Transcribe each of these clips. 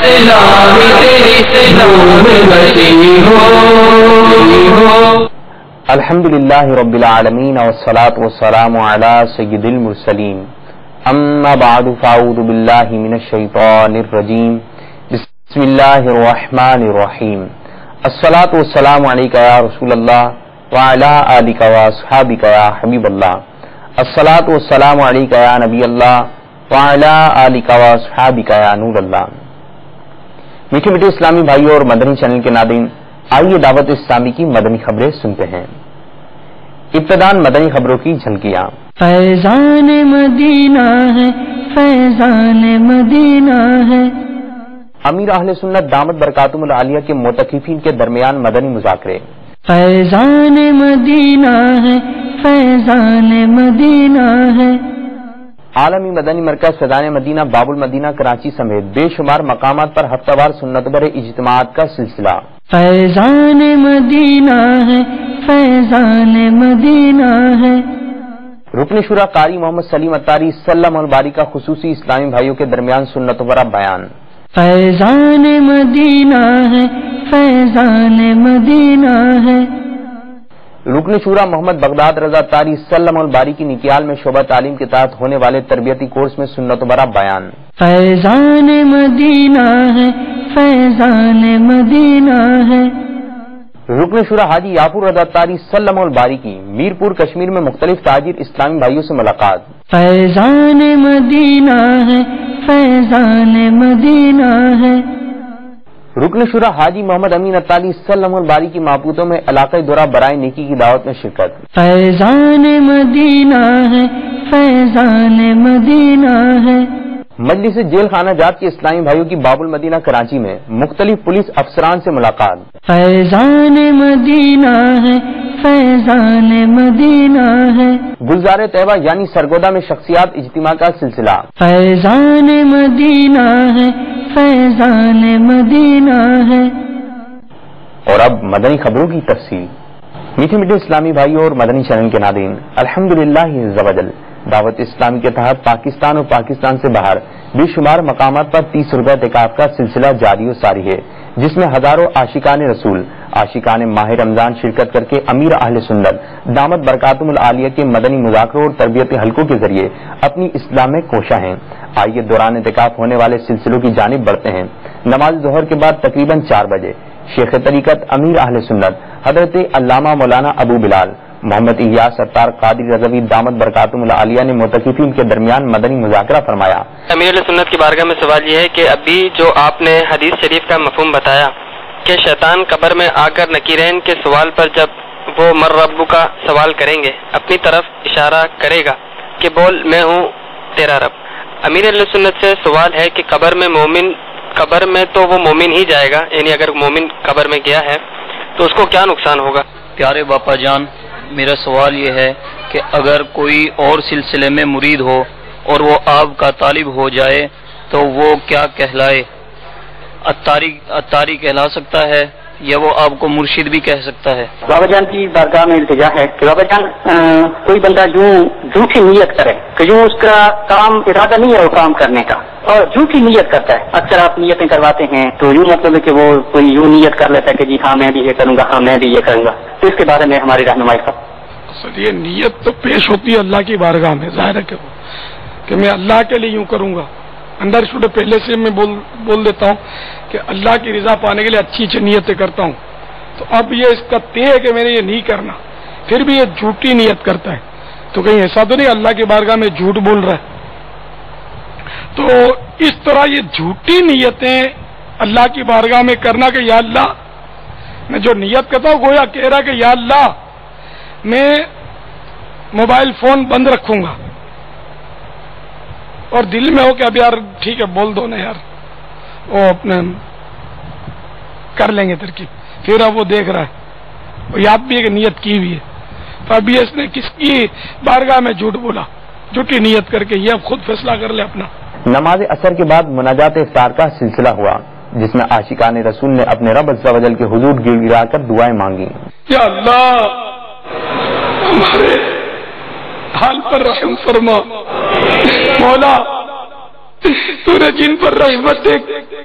اسلام تیری نور بسی ہو. الحمدللہ رب العالمین والصلاة والسلام علی سید المرسلین. اما بعد فاعوذ باللہ من الشیطان الرجیم. بسم اللہ الرحمن الرحیم. الصلاة والسلام علیکہ یا رسول اللہ وعلی آلک واصحابک یا حبیب اللہ. الصلاة والسلام علیکہ یا نبی اللہ وعلی آلک واصحابک یا نور اللہ. میٹھے میٹھے اسلامی بھائیوں اور مدنی چینل کے ناظرین، آئیے دعوت اسلامی کی مدنی خبریں سنتے ہیں. ابتداً مدنی خبروں کی جھلکیاں. فیضان مدینہ ہے، فیضان مدینہ ہے. امیر اہل سنت دامت برکاتہم العالیہ کے معتکفین کے درمیان مدنی مذاکرے. فیضان مدینہ ہے، فیضان مدینہ ہے. عالمی مدنی مرکز فیضان مدینہ باب المدینہ کراچی سمیت بے شمار مقامات پر ہفتہ وار سنت بر اجتماعات کا سلسلہ. فیضان مدینہ ہے، فیضان مدینہ ہے. رکن شورا قاری محمد سلیم اتاری سلم الباری کا خصوصی اسلامی بھائیوں کے درمیان سنت برا بیان. فیضان مدینہ ہے، فیضان مدینہ ہے. رکن شورا محمد بغداد رضا تاری سلم الباری کی نکیال میں شعبہ تعلیم کے تحت ہونے والے تربیتی کورس میں سنت برا بیان. فیضان مدینہ ہے، فیضان مدینہ ہے. رکن شورا حاجی یاپور رضا تاری سلم الباری کی میرپور کشمیر میں مختلف تاجر اسلامی بھائیوں سے ملاقات. فیضان مدینہ ہے، فیضان مدینہ ہے. رکن شورا حاجی محمد امین اتالی سلم الباری کی مابوطوں میں علاقائی دورہ برائے نیکی کی دعوت میں شرکت. فیضان مدینہ ہے، فیضان مدینہ ہے. مجلس جیل خانہ جات کے اسلامی بھائیوں کی باب المدینہ کراچی میں مختلف پولیس افسران سے ملاقات. فیضان مدینہ ہے، فیضان مدینہ ہے. گلزار طیبہ یعنی سرگودا میں شخصیات اجتماع کا سلسلہ. فیضان مدینہ ہے، فیضان مدینہ ہے. اور اب مدنی خبروں کی تفصیل. میٹھے میٹھے اسلامی بھائیوں اور مدنی چینل کے ناظرین، الحمدللہ عز وجل دعوت اسلامی کے تحت پاکستان اور پاکستان سے باہر بے شمار مقامات پر 30 روزہ اعتکاف کا سلسلہ جاری و ساری ہے، جس میں ہزاروں عاشقان رسول، عاشقان ماہ رمضان شرکت کر کے امیر اہل سنت دامت برکاتہم العالیہ کے مدنی مذاکروں اور تربیتی حلقوں کے ذریعے اپنی اصلاح میں کوشاں ہیں. آئیے دوران اعتکاف ہونے والے سلسلوں کی جانب بڑھتے ہیں. نماز ظہر کے بعد تقریباً 4 بجے شیخ طریقت امیر اہل سنت حضرت علامہ مولانا ابو بلال محمد الیاس ستار قادری رضوی دامت برکاتہم العالیہ نے معتکفین کے درمیان مدنی مذاکرہ فرمایا. امیر علیہ سنت کی بارگاہ میں سوال یہ ہے کہ ابھی جو آپ نے حدیث شریف کا مفہوم بتایا کہ شیطان قبر میں آ کر نکیرین کے سوال پر جب وہ مر ربو کا سوال کریں گے اپنی طرف اشارہ کرے گا کہ بول میں ہوں تیرا رب. امیر علیہ سنت سے سوال ہے کہ قبر میں تو وہ مومن ہی جائے گا، یعنی اگر مومن قبر میں گیا ہے تو اس کو کیا نقصان ہوگا؟ پیارے باپا جان، میرا سوال یہ ہے کہ اگر کوئی اور سلسلے میں مرید ہو اور وہ آپ کا طالب ہو جائے تو وہ کیا کہلائے؟ اتاری کہلا سکتا ہے یا وہ آپ کو مرشد بھی کہہ سکتا ہے؟ بابا جان کی بارگاہ میں التجا ہے کہ بابا جان کوئی بندہ جھوٹی نیت کرے کہ جو اس کا کام ارادہ نہیں ہے وہ کام کرنے کا اور جھوٹی نیت کرتا ہے. اکثر آپ نیتیں کرواتے ہیں تو یوں مطلب ہے کہ وہ کوئی یوں نیت کر لیتا ہے کہ جی ہاں میں بھی یہ کروں گا، ہاں میں بھی یہ کروں گا. تو اس کے بارے میں ہماری رہنمائی کا. اصل یہ نیت تو پیش ہوتی ہے اللہ کی بارگاہ میں، ظاہر ہے کہ میں اللہ کے لیے یوں کروں گا. اندر چھوٹے پہلے سے میں بول دیتا ہوں کہ اللہ کی رضا پانے کے لیے اچھی اچھی نیتیں کرتا ہوں. تو اب یہ اس کا طے ہے کہ میں نے یہ نہیں کرنا، پھر بھی یہ جھوٹی نیت کرتا ہے تو کہیں ایسا تو نہیں اللہ کی بارگاہ میں جھوٹ بول رہا ہے. تو اس طرح یہ جھوٹی نیتیں اللہ کی بارگاہ میں کرنا کہ یا اللہ، میں جو نیت کرتا ہوں گویا کہہ رہا کہ یا اللہ میں موبائل فون بند رکھوں گا، اور دل میں ہو کہ اب یار ٹھیک ہے بول دو نا یار، وہ اپنے کر لیں گے ترکیب. پھر اب وہ دیکھ رہا ہے، وہ یاد بھی ہے کہ نیت کی ہوئی ہے. تو ابھی اس نے کس کی بارگاہ میں جھوٹ بولا، جھوٹی نیت کر کے. یہ اب خود فیصلہ کر لے اپنا. نماز عصر کے بعد مناجات افطار کا سلسلہ ہوا، جس میں عاشقان رسول نے اپنے رب عز و جل کے حضور گر گرا کر دعائیں مانگی. یا اللہ ہمارے حال پر رحم فرما، مولا تو نے جن پر رحمت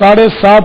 7.5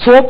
100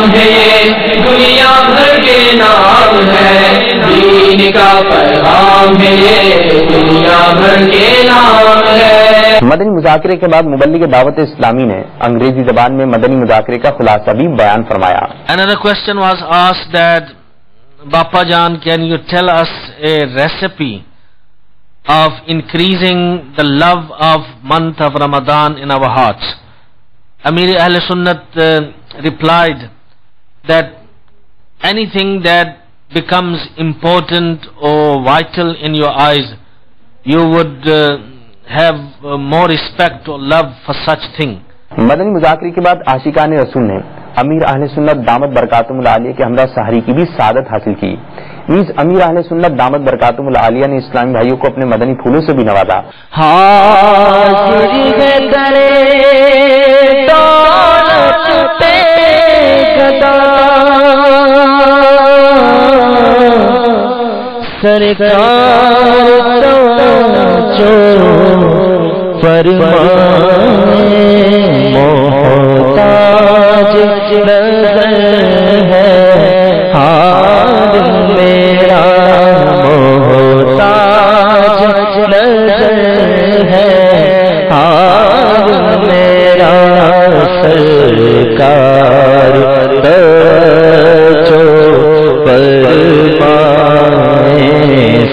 پیغام ہے یہ دنیا بھر کے نام ہے، دین کا پیغام ہے یہ دنیا بھر کے نام ہے۔ مدنی مذاکرے کے بعد مبلغ دعوت اسلامی نے انگریزی زبان میں مدنی مذاکرے کا خلاصہ بھی بیان فرمایا۔ Another question was asked that, Bappa Jan, can you tell us a recipe of increasing the love of month of Ramadan in our hearts? Amir Ahl Sunnat replied that anything that becomes important or vital in your eyes, you would have more respect or love for such thing. مدنی مذاکرے کے بعد عاشقان رسول نے امیر اہل سنت دامت برکاتہم العالیہ کے ہمراہ سحری کی بھی سعادت حاصل کی۔ نیز امیر اہل سنت دامت برکاتہم العالیہ نے اسلامی بھائیوں کو اپنے مدنی پھولوں سے بھی نوازا۔ سرکار محتاج نظر ہے، حال میرا محتاج نظر ہے، حال میرا سرکار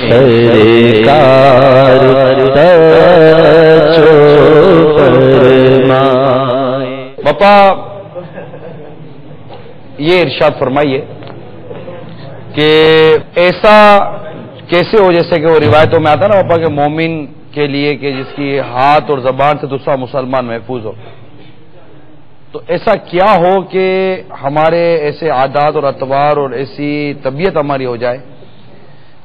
سرکار باپا یہ ارشاد فرمائیے کہ ایسا کیسے ہو جیسے کہ وہ روایتوں میں آتا نا باپا کہ مومن کے لیے کہ جس کی ہاتھ اور زبان سے دوسرا مسلمان محفوظ ہو، تو ایسا کیا ہو کہ ہمارے ایسے عادات اور اطوار اور ایسی طبیعت ہماری ہو جائے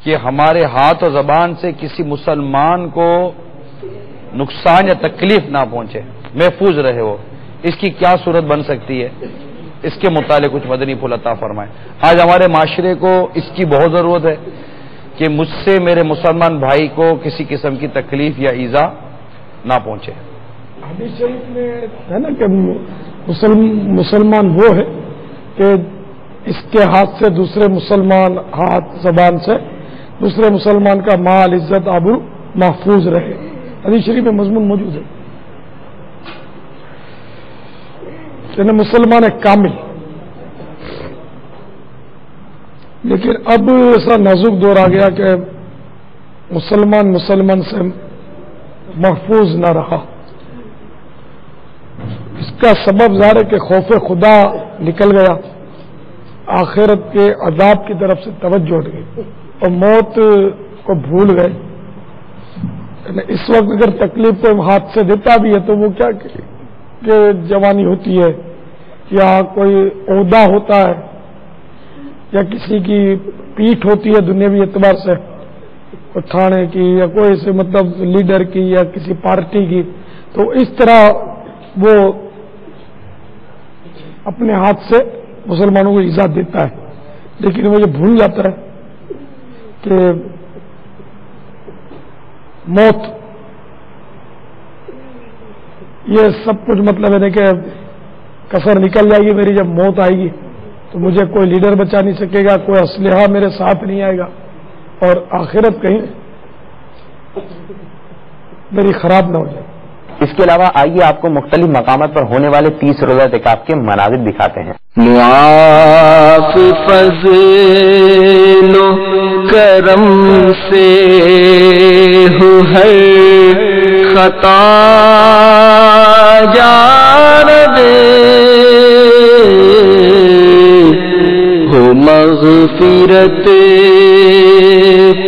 کہ ہمارے ہاتھ اور زبان سے کسی مسلمان کو نقصان یا تکلیف نہ پہنچے، محفوظ رہے وہ، اس کی کیا صورت بن سکتی ہے؟ اس کے متعلق کچھ مدنی پھول عطا فرمائیں۔ آج ہمارے معاشرے کو اس کی بہت ضرورت ہے کہ مجھ سے میرے مسلمان بھائی کو کسی قسم کی تکلیف یا ایذا نہ پہنچے۔ حدیث شریف میں ہے نا کہ مسلمان وہ ہے کہ اس کے ہاتھ سے دوسرے مسلمان ہاتھ زبان سے دوسرے مسلمان کا مال عزت آبرو محفوظ رہے۔ حدیث شریف میں مضمون موجود ہے کہ مسلمان ایک کامل، لیکن اب ایسا نازک دور آ گیا کہ مسلمان سے محفوظ نہ رہا۔ اس کا سبب ظاہر ہے کہ خوف خدا نکل گیا، آخرت کے عذاب کی طرف سے توجہ ہٹ گئی اور موت کو بھول گئے۔ اس وقت اگر تکلیف کو ہاتھ سے دیتا بھی ہے تو وہ کیا کہ جوانی ہوتی ہے یا کوئی عہدہ ہوتا ہے یا کسی کی پیٹھ ہوتی ہے دنیاوی اعتبار سے، کوئی تھانے کی یا کوئی سے مطلب لیڈر کی یا کسی پارٹی کی، تو اس طرح وہ اپنے ہاتھ سے مسلمانوں کو ایذا دیتا ہے، لیکن وہ یہ بھول جاتا ہے کہ موت یہ سب کچھ مطلب ہے کہ کسر نکل جائے گی میری، جب موت آئے گی تو مجھے کوئی لیڈر بچا نہیں سکے گا، کوئی اسلحہ میرے ساتھ نہیں آئے گا، اور آخرت کہیں میری خراب نہ ہو جائے۔ اس کے علاوہ آئیے آپ کو مختلف مقامات پر ہونے والے 30 روزہ اعتکاف کے مناظر دکھاتے ہیں۔ معاف فضل و کرم سے ہو ہر خطا جانب ہو مغفرت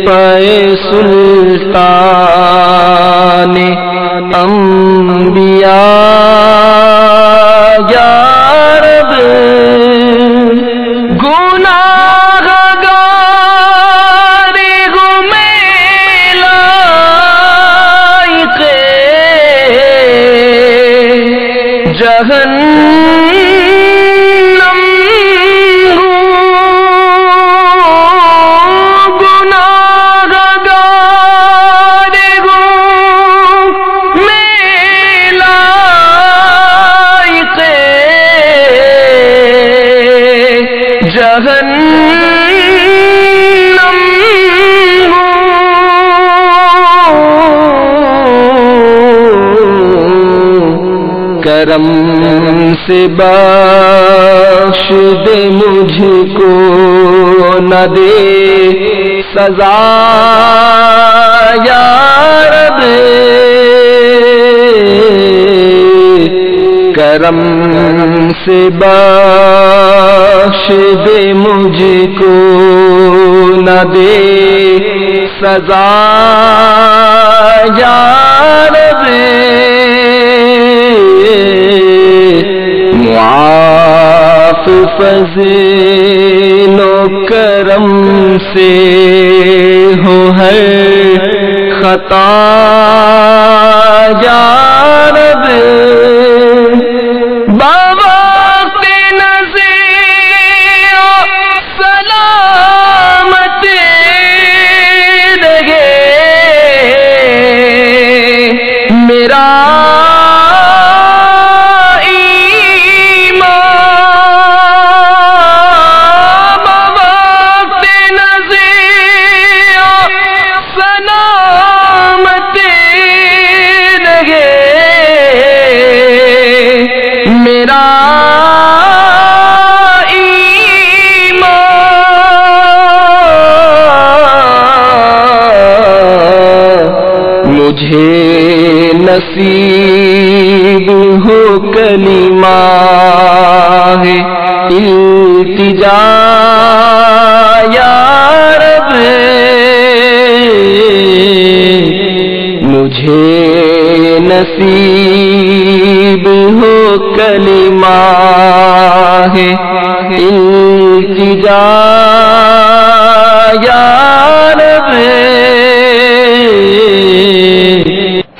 پائے سلطان انبیاء یا رب، گناہگار ہوں میں لائق جہنم ہوں، گناہگار ہوں میں لائق کرم سے بخش دے مجھ کو نہ دے سزا یا رب، کرم سے بخش دے مجھ کو نہ دے سزا یا رب، معاف فضل و کرم سے ہو ہر خطا یا رب، بوقت نذیر سلامت رہے میرا مجھے نصیب ہو کلمہ ہے التجا یا رب، مجھے نصیب ہو کلمہ ہے التجا یا رب۔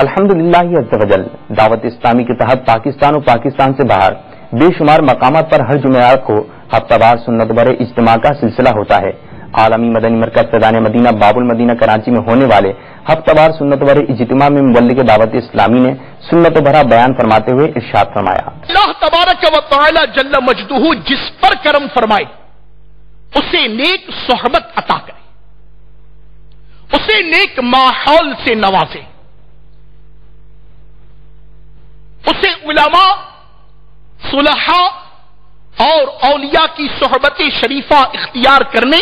الحمدللہ عز و جل دعوت اسلامی کے تحت پاکستان و پاکستان سے باہر بے شمار مقامات پر ہر جمعرات کو ہفتہ وار سنت بھرے اجتماع کا سلسلہ ہوتا ہے۔ عالمی مدنی مرکز فیضان مدینہ باب المدینہ کراچی میں ہونے والے ہفتہ وار سنت بھرے اجتماع میں مبلغ دعوت اسلامی نے سنت بھرا بیان فرماتے ہوئے ارشاد فرمایا، اللہ تبارک و تعالی جل مجدہ جس پر کرم فرمائے اسے نیک صحبت عطا کرے، اسے نیک ماحول سے نوازے، اسے علماء، صلحاء اور اولیاء کی صحبت شریفہ اختیار کرنے،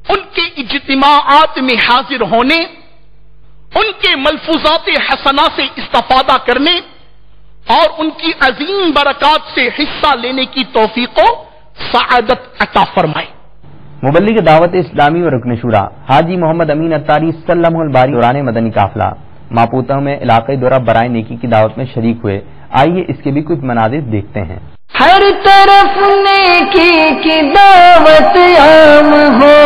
ان کے اجتماعات میں حاضر ہونے، ان کے ملفوظات حسنہ سے استفادہ کرنے اور ان کی عظیم برکات سے حصہ لینے کی توفیق و سعادت عطا فرمائے۔ مبلغ دعوت اسلامی و رکن شورا حاجی محمد امین اتاری سلم الباری دوران مدنی قافلہ ماپوتا میں علاقائی دورہ برائے نیکی کی دعوت میں شریک ہوئے۔ آئیے اس کے بھی کچھ مناظر دیکھتے ہیں۔ ہر طرف نیکی کی دعوت عام ہو،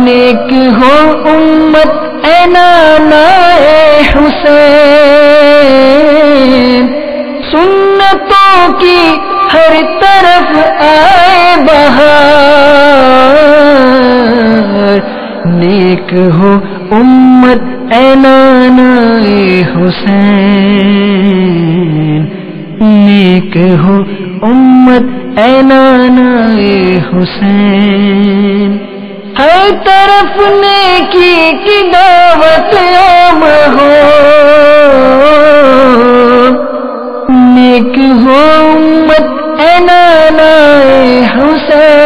نیک ہو امت اے نانا حسین، سنتوں کی ہر طرف آئے بہار، نیک ہو امت اے نانا حسین، نیک ہو امت اے نانا حسین، ہر طرف نیکی کی دعوت عام ہو، نیک ہو امت اے نانا حسین۔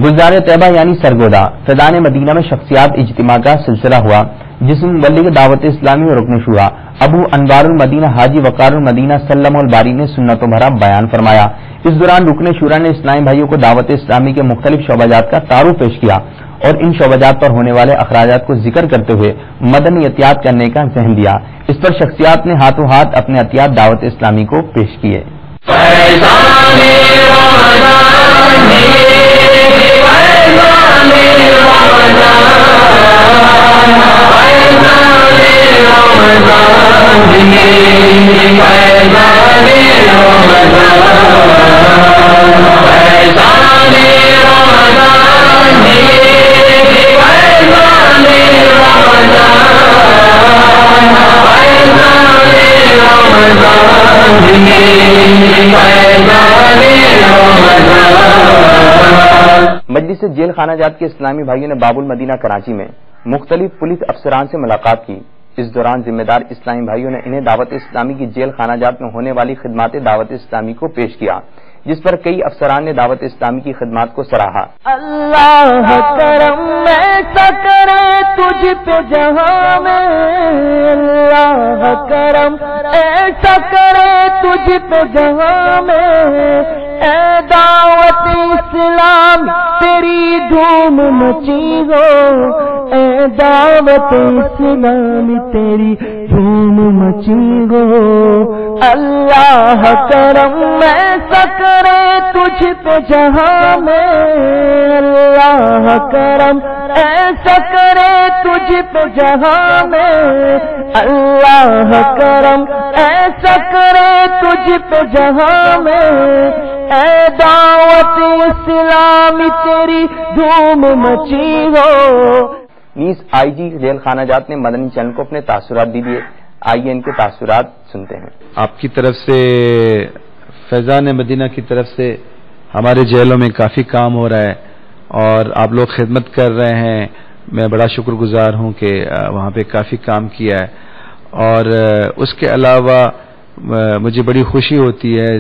گلزار طیبہ یعنی سرگودا فیضان مدینہ میں شخصیات اجتماع کا سلسلہ ہوا، جس میں مبلغ دعوت اسلامی اور رکن شورا ابو انوار المدینہ حاجی وقار المدینہ سلم الباری نے سنت و بھرا بیان فرمایا۔ اس دوران رکن شورا نے اسلامی بھائیوں کو دعوت اسلامی کے مختلف شعبہ کا تعارف پیش کیا اور ان شعبہ پر ہونے والے اخراجات کو ذکر کرتے ہوئے مدنی عطیات کرنے کا ذہن دیا۔ اس پر شخصیات نے ہاتھوں ہاتھ اپنے عطیات دعوت اسلامی کو پیش کیے۔ مجلس جیل خانہ جات کے اسلامی بھائیوں نے باب المدینہ کراچی میں مختلف پولیس افسران سے ملاقات کی۔ اس دوران ذمہ دار اسلامی بھائیوں نے انہیں دعوت اسلامی کی جیل خانہ جات میں ہونے والی خدمات دعوت اسلامی کو پیش کیا، جس پر کئی افسران نے دعوت اسلامی کی خدمات کو سراہا۔ اللہ کرم ایسا کرے تجھ پہ جہاں میں، اللہ کرم ایسا کرے تجھ پہ جہاں میں، اے دعوت اسلام تیری دھوم مچی ہو، اے دعوت اسلام تیری دھوم مچی ہو، اللہ کرم ایسا کرے تجھ پہ جہاں میں، اللہ کرم ایسا کرے تجھ پہ جہاں میں، اللہ کرم ایسا کرے تجھ پہ جہاں میں، اے دعوت اسلامی تیری دھوم مچی ہو۔ نیز آئی جی جیل خانہ جات نے مدنی چینل کو اپنے تاثرات دیے، آئیے ان کے تاثرات سنتے ہیں۔ آپ کی طرف سے، فیضان مدینہ کی طرف سے ہمارے جیلوں میں کافی کام ہو رہا ہے اور آپ لوگ خدمت کر رہے ہیں، میں بڑا شکر گزار ہوں کہ وہاں پہ کافی کام کیا ہے، اور اس کے علاوہ مجھے بڑی خوشی ہوتی ہے،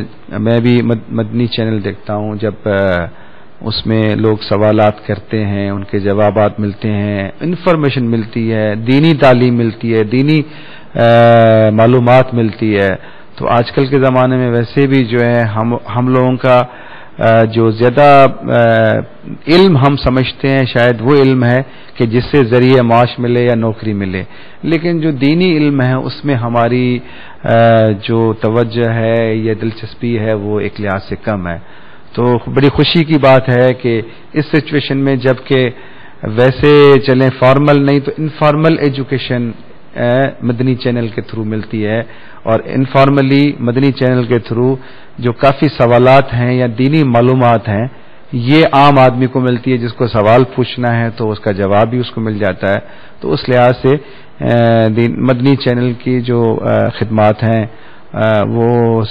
میں بھی مدنی چینل دیکھتا ہوں، جب اس میں لوگ سوالات کرتے ہیں، ان کے جوابات ملتے ہیں، انفارمیشن ملتی ہے، دینی تعلیم ملتی ہے، دینی معلومات ملتی ہے۔ تو آج کل کے زمانے میں ویسے بھی جو ہے ہم لوگوں کا جو زیادہ علم ہم سمجھتے ہیں شاید وہ علم ہے کہ جس سے ذریعہ معاش ملے یا نوکری ملے، لیکن جو دینی علم ہے اس میں ہماری جو توجہ ہے یا دلچسپی ہے وہ ایک لحاظ سے کم ہے۔ تو بڑی خوشی کی بات ہے کہ اس سچویشن میں جب کہ ویسے چلیں فارمل نہیں تو انفارمل ایجوکیشن مدنی چینل کے تھرو ملتی ہے، اور انفارملی مدنی چینل کے تھرو جو کافی سوالات ہیں یا دینی معلومات ہیں یہ عام آدمی کو ملتی ہے، جس کو سوال پوچھنا ہے تو اس کا جواب بھی اس کو مل جاتا ہے۔ تو اس لحاظ سے مدنی چینل کی جو خدمات ہیں وہ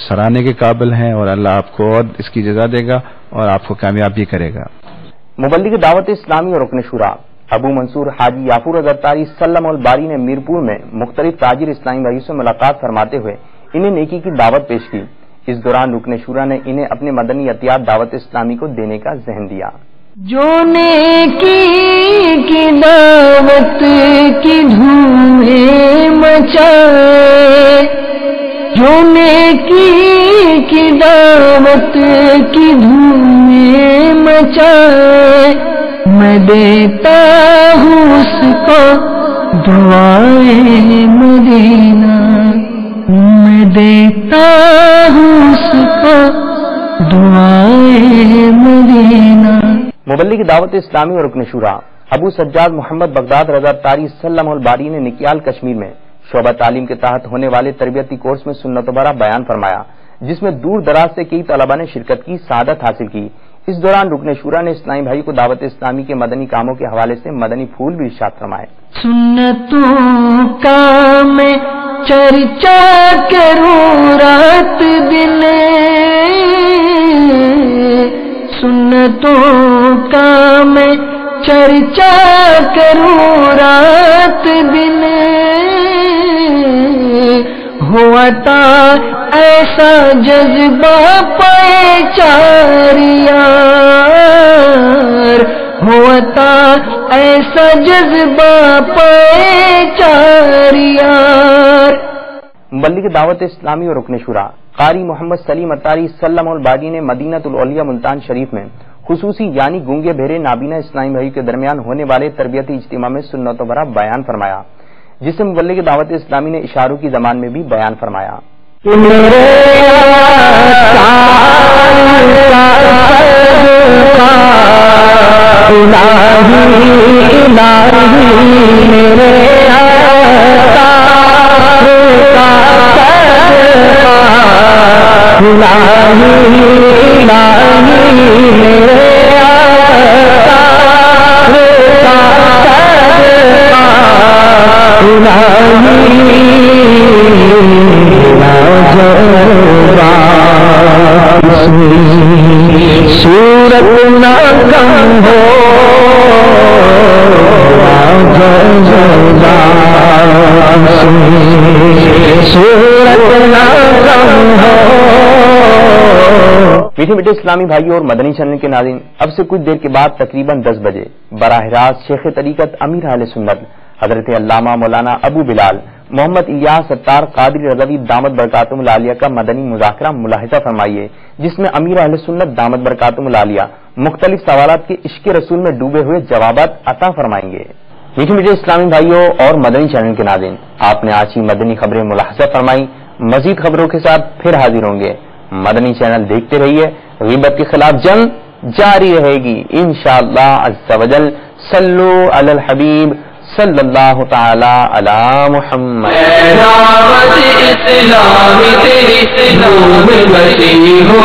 سراہنے کے قابل ہیں، اور اللہ آپ کو اور اس کی جزا دے گا اور آپ کو کامیاب بھی کرے گا۔ مبلغ دعوت اسلامی اور رکن شورا ابو منصور حاجی یافور ازرتاری سلم الباری نے میرپور میں مختلف تاجر اسلامی بھائیوں سے ملاقات فرماتے ہوئے انہیں نیکی کی دعوت پیش کی۔ اس دوران رکن شورا نے انہیں اپنے مدنی عطیات دعوت اسلامی کو دینے کا ذہن دیا۔ جو نیکی کی دعوت کی دھومیں مچائے، جو نیکی کی دعوت کی دھومیں مچائے، میں دیتا ہوں اس کو دعائے مدینہ، میں دیتا ہوں اس کو دعائے مدینہ۔ مبلغ دعوت اسلامی اور رکن شورا ابو سجاد محمد بغداد رضا تاری سلم الباری نے نکیال کشمیر میں شعبہ تعلیم کے تحت ہونے والے تربیتی کورس میں سنت و برا بیان فرمایا، جس میں دور دراز سے کئی طلباء نے شرکت کی، سعادت حاصل کی۔ اس دوران رکن شورا نے اسلامی بھائی کو دعوت اسلامی کے مدنی کاموں کے حوالے سے مدنی پھول بھی ارشاد فرمائے۔ سنتوں کا میں چرچا کروں رات دن، سنتوں کا میں چرچا کروں رات دن، ہوا تھا ایسا جذبہ پہچاریار، ہوا تھا ایسا جذبہ پہچاریار۔ مبلغ دعوت اسلامی اور رکن شورا قاری محمد سلیم اتاری سلم الباری نے مدینہ الاولیاء ملتان شریف میں خصوصی یعنی گونگے بہرے نابینا اسلامی بھائی کے درمیان ہونے والے تربیتی اجتماع میں سنت و برا بیان فرمایا، جسے مبلغ دعوت اسلامی نے اشاروں کی زبان میں بھی بیان فرمایا۔ صورت نہ کم ہو صورت نہ غم ہو. میٹھے میٹھے اسلامی بھائیوں اور مدنی چینل کے ناظرین، اب سے کچھ دیر کے بعد تقریباً 10 بجے براہ راست شیخ طریقت امیر اہل سنت حضرت علامہ مولانا ابو بلال محمد الیاس ستار قادری رضوی دامت برکاتہم العالیہ کا مدنی مذاکرہ ملاحظہ فرمائیے، جس میں امیر اہل سنت دامت برکاتہم العالیہ مختلف سوالات کے عشق رسول میں ڈوبے ہوئے جوابات عطا فرمائیں گے. میٹھے میٹھے اسلامی بھائیوں اور مدنی چینل کے ناظرین، آپ نے آج کی مدنی خبریں ملاحظہ فرمائی. مزید خبروں کے ساتھ پھر حاضر ہوں گے. مدنی چینل دیکھتے رہیے. غیبت کے خلاف جنگ جاری رہے گی انشاءاللہ عز و جل. صلو علی الحبیب صلی اللہ تعالی علی محمد. دعوت اسلامی تیری اسلام بچی ہو.